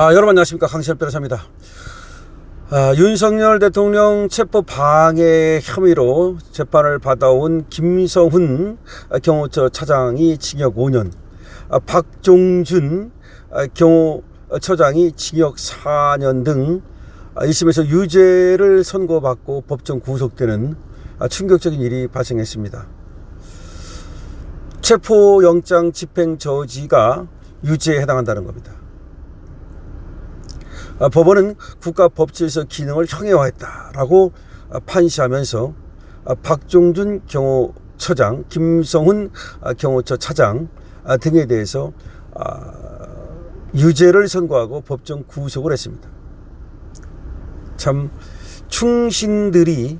여러분 안녕하십니까. 강시열 변호사입니다. 윤석열 대통령 체포 방해 혐의로 재판을 받아온 김성훈 경호처 차장이 징역 5년, 박종준 경호처장이 징역 4년 등 1심에서 유죄를 선고받고 법정 구속되는 충격적인 일이 발생했습니다. 체포영장 집행 저지가 유죄에 해당한다는 겁니다. 법원은 국가법질서 기능을 형해화했다라고 판시하면서 박종준 경호처장, 김성훈 경호처 차장 등에 대해서 유죄를 선고하고 법정 구속을 했습니다. 참 충신들이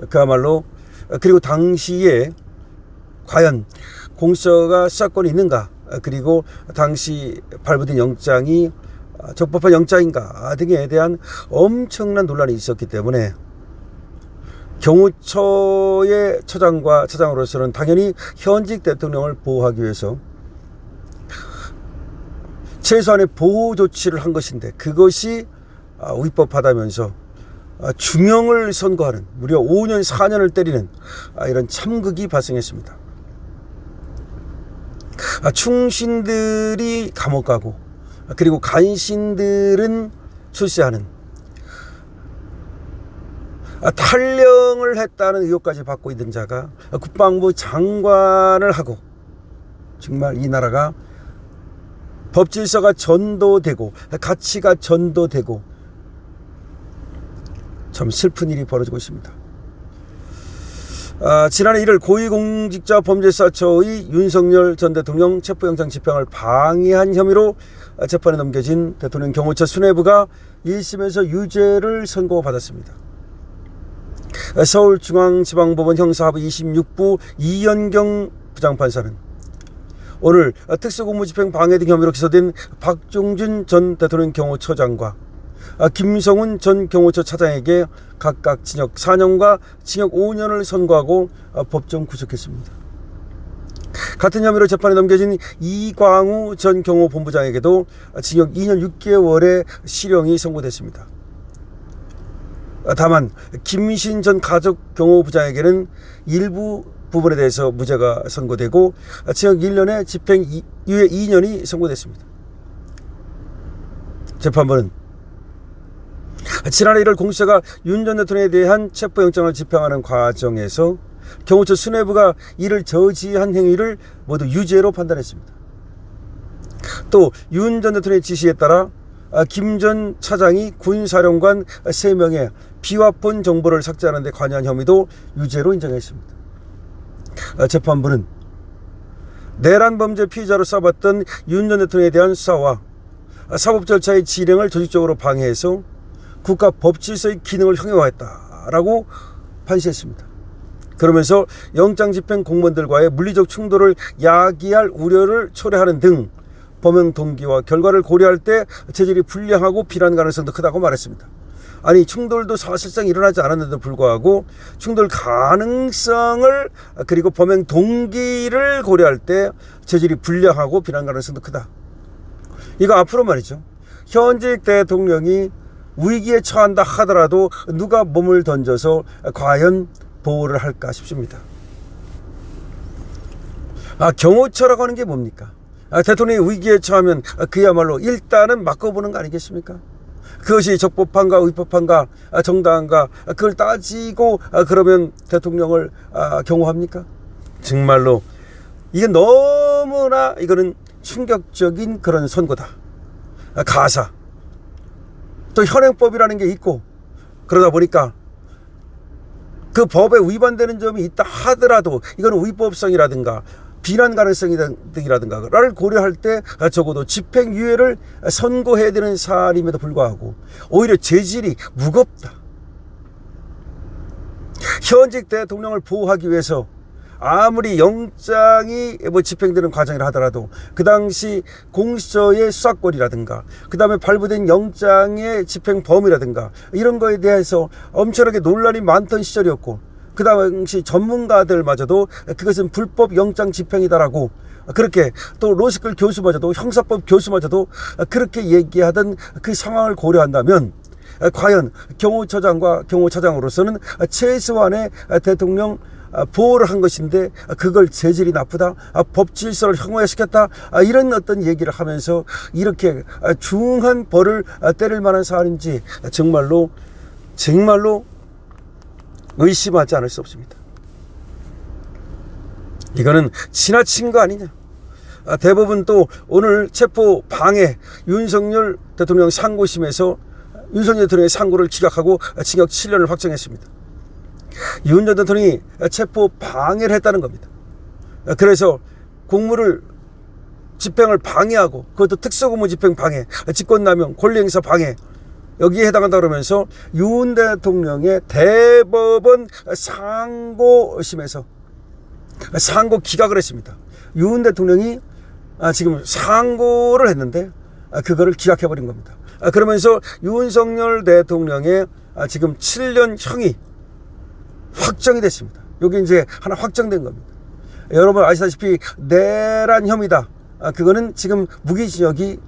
그야말로, 그리고 당시에 과연 공수처가 수사권이 있는가, 그리고 당시 발부된 영장이 적법한 영장인가 등에 대한 엄청난 논란이 있었기 때문에 경호처의 처장과 차장으로서는 당연히 현직 대통령을 보호하기 위해서 최소한의 보호 조치를 한 것인데, 그것이 위법하다면서 중형을 선고하는, 무려 5년 4년을 때리는 이런 참극이 발생했습니다. 충신들이 감옥 가고, 그리고 간신들은 출세하는, 탈령을 했다는 의혹까지 받고 있는 자가 국방부 장관을 하고, 정말 이 나라가 법질서가 전도되고 가치가 전도되고 참 슬픈 일이 벌어지고 있습니다. 지난해 1월 고위공직자범죄수사처의 윤석열 전 대통령 체포영장 집행을 방해한 혐의로 재판에 넘겨진 대통령 경호처 수뇌부가 1심에서 유죄를 선고받았습니다. 서울중앙지방법원 형사합의 26부 이연경 부장판사는 오늘 특수공무집행 방해 등 혐의로 기소된 박종준 전 대통령 경호처장과 김성훈 전 경호처 차장에게 각각 징역 4년과 징역 5년을 선고하고 법정 구속했습니다. 같은 혐의로 재판에 넘겨진 이광우 전 경호본부장에게도 징역 2년 6개월의 실형이 선고됐습니다. 다만 김신 전 가족경호부장에게는 일부 부분에 대해서 무죄가 선고되고 징역 1년에 집행유예 2년이 선고됐습니다. 재판부는 지난해 1월 공수처가 윤 전 대통령에 대한 체포영장을 집행하는 과정에서 경호처 수뇌부가 이를 저지한 행위를 모두 유죄로 판단했습니다. 또 윤 전 대통령의 지시에 따라 김 전 차장이 군사령관 3명의 비화폰 정보를 삭제하는 데 관여한 혐의도 유죄로 인정했습니다. 재판부는 내란 범죄 피의자로 쌓아봤던 윤 전 대통령에 대한 수사와 사법 절차의 진행을 조직적으로 방해해서 국가 법질서의 기능을 형해화했다라고 판시했습니다. 그러면서 영장 집행 공무원들과의 물리적 충돌을 야기할 우려를 초래하는 등 범행 동기와 결과를 고려할 때 재질이 불량하고 비난 가능성도 크다고 말했습니다. 아니, 충돌도 사실상 일어나지 않았는데도 불구하고 충돌 가능성을, 그리고 범행 동기를 고려할 때 재질이 불량하고 비난 가능성도 크다. 이거 앞으로 말이죠, 현직 대통령이 위기에 처한다 하더라도 누가 몸을 던져서 과연 보호를 할까 싶습니다. 경호처라고 하는 게 뭡니까? 대통령이 위기에 처하면 그야말로 일단은 맡겨보는 거 아니겠습니까? 그것이 적법한가 위법한가 정당한가 그걸 따지고 그러면 대통령을 경호합니까? 정말로 이건 너무나, 이거는 충격적인 그런 선고다. 가사, 또 현행법이라는 게 있고, 그러다 보니까 그 법에 위반되는 점이 있다 하더라도 이거는 위법성이라든가 비난 가능성이 등이라든가를 고려할 때 적어도 집행유예를 선고해야 되는 사안임에도 불구하고 오히려 재질이 무겁다. 현직 대통령을 보호하기 위해서 아무리 영장이 집행되는 과정이라 하더라도 그 당시 공수처의 수사권이라든가 그 다음에 발부된 영장의 집행 범위라든가 이런 거에 대해서 엄청나게 논란이 많던 시절이었고, 그 당시 전문가들마저도 그것은 불법 영장 집행이다라고 그렇게, 또 로스쿨 교수마저도, 형사법 교수마저도 그렇게 얘기하던 그 상황을 고려한다면 과연 경호처장과 경호차장으로서는 최소한의 대통령 보호를 한 것인데 그걸 재질이 나쁘다, 법 질서를 혐오시켰다, 이런 어떤 얘기를 하면서 이렇게 중한 벌을 때릴 만한 사안인지 정말로 의심하지 않을 수 없습니다. 이거는 지나친 거 아니냐. 대법원 또 오늘 체포 방해, 윤석열 대통령 상고심에서 윤석열 대통령의 상고를 기각하고 징역 7년을 확정했습니다. 윤 전 대통령이 체포 방해를 했다는 겁니다. 그래서 공무를 집행을 방해하고, 그것도 특수공무 집행 방해, 직권남용, 권리행사 방해, 여기에 해당한다 그러면서 윤 대통령의 대법원 상고심에서 상고 기각을 했습니다. 윤 대통령이 지금 상고를 했는데 그거를 기각해버린 겁니다. 그러면서 윤석열 대통령의 지금 7년형이 확정이 됐습니다. 여기 이제 하나 확정된 겁니다. 여러분 아시다시피 내란 혐의다. 그거는 지금 무기징역이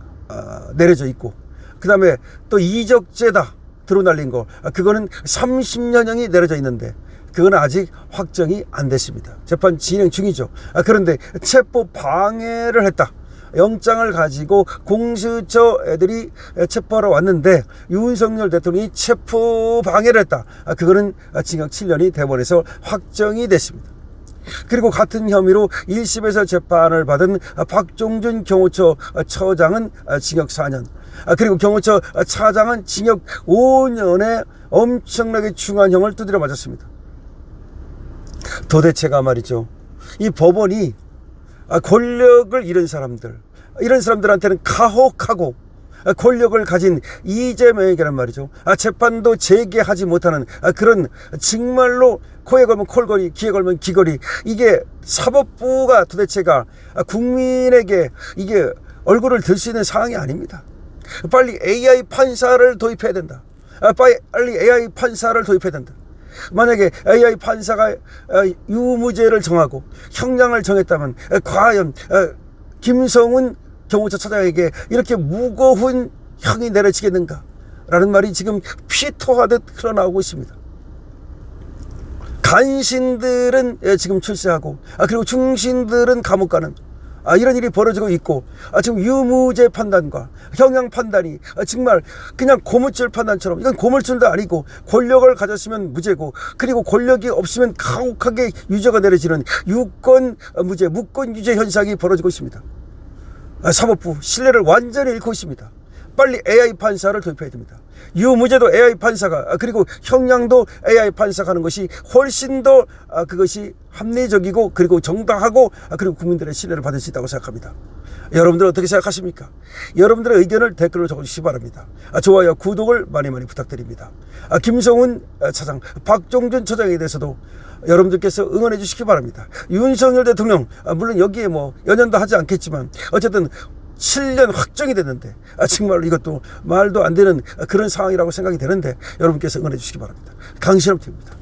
내려져 있고, 그 다음에 또 이적죄다 드러날린 거, 그거는 30년형이 내려져 있는데 그건 아직 확정이 안 됐습니다. 재판 진행 중이죠. 그런데 체포 방해를 했다. 영장을 가지고 공수처 애들이 체포하러 왔는데 윤석열 대통령이 체포 방해를 했다. 그거는 징역 7년이 대법원에서 확정이 됐습니다. 그리고 같은 혐의로 1심에서 재판을 받은 박종준 경호처 처장은 징역 4년, 그리고 경호처 차장은 징역 5년의 엄청나게 중한 형을 두드려 맞았습니다. 도대체가 말이죠, 이 법원이 권력을 잃은 사람들, 이런 사람들한테는 가혹하고 권력을 가진 이재명에게는 말이죠, 재판도 재개하지 못하는 그런, 정말로 코에 걸면 콜거리, 귀에 걸면 귀걸이, 이게 사법부가 도대체가 국민에게 이게 얼굴을 들 수 있는 상황이 아닙니다. 빨리 AI 판사를 도입해야 된다. 빨리 AI 판사를 도입해야 된다. 만약에 AI 판사가 유무죄를 정하고 형량을 정했다면 과연 김성훈 경호처 차장에게 이렇게 무거운 형이 내려지겠는가 라는 말이 지금 피토하듯 흘러나오고 있습니다. 간신들은 지금 출세하고, 그리고 중신들은 감옥 가는, 이런 일이 벌어지고 있고, 지금 유무죄 판단과 형량 판단이 정말 그냥 고무줄 판단처럼, 이건 고물줄도 아니고 권력을 가졌으면 무죄고, 그리고 권력이 없으면 가혹하게 유죄가 내려지는 유권 무죄, 무권 유죄 현상이 벌어지고 있습니다. 사법부 신뢰를 완전히 잃고 있습니다. 빨리 AI 판사를 도입해야 됩니다. 유무죄도 AI 판사가, 그리고 형량도 AI 판사가 하는 것이 훨씬 더 그것이 합리적이고, 그리고 정당하고, 그리고 국민들의 신뢰를 받을 수 있다고 생각합니다. 여러분들 어떻게 생각하십니까? 여러분들의 의견을 댓글로 적어주시기 바랍니다. 좋아요, 구독을 많이 부탁드립니다. 김성훈 차장, 박종준 처장에 대해서도 여러분들께서 응원해 주시기 바랍니다. 윤석열 대통령, 물론 여기에 뭐 연연도 하지 않겠지만 어쨌든 7년 확정이 됐는데 정말로 이것도 말도 안 되는 그런 상황이라고 생각이 되는데 여러분께서 응원해 주시기 바랍니다. 강신업 TV입니다.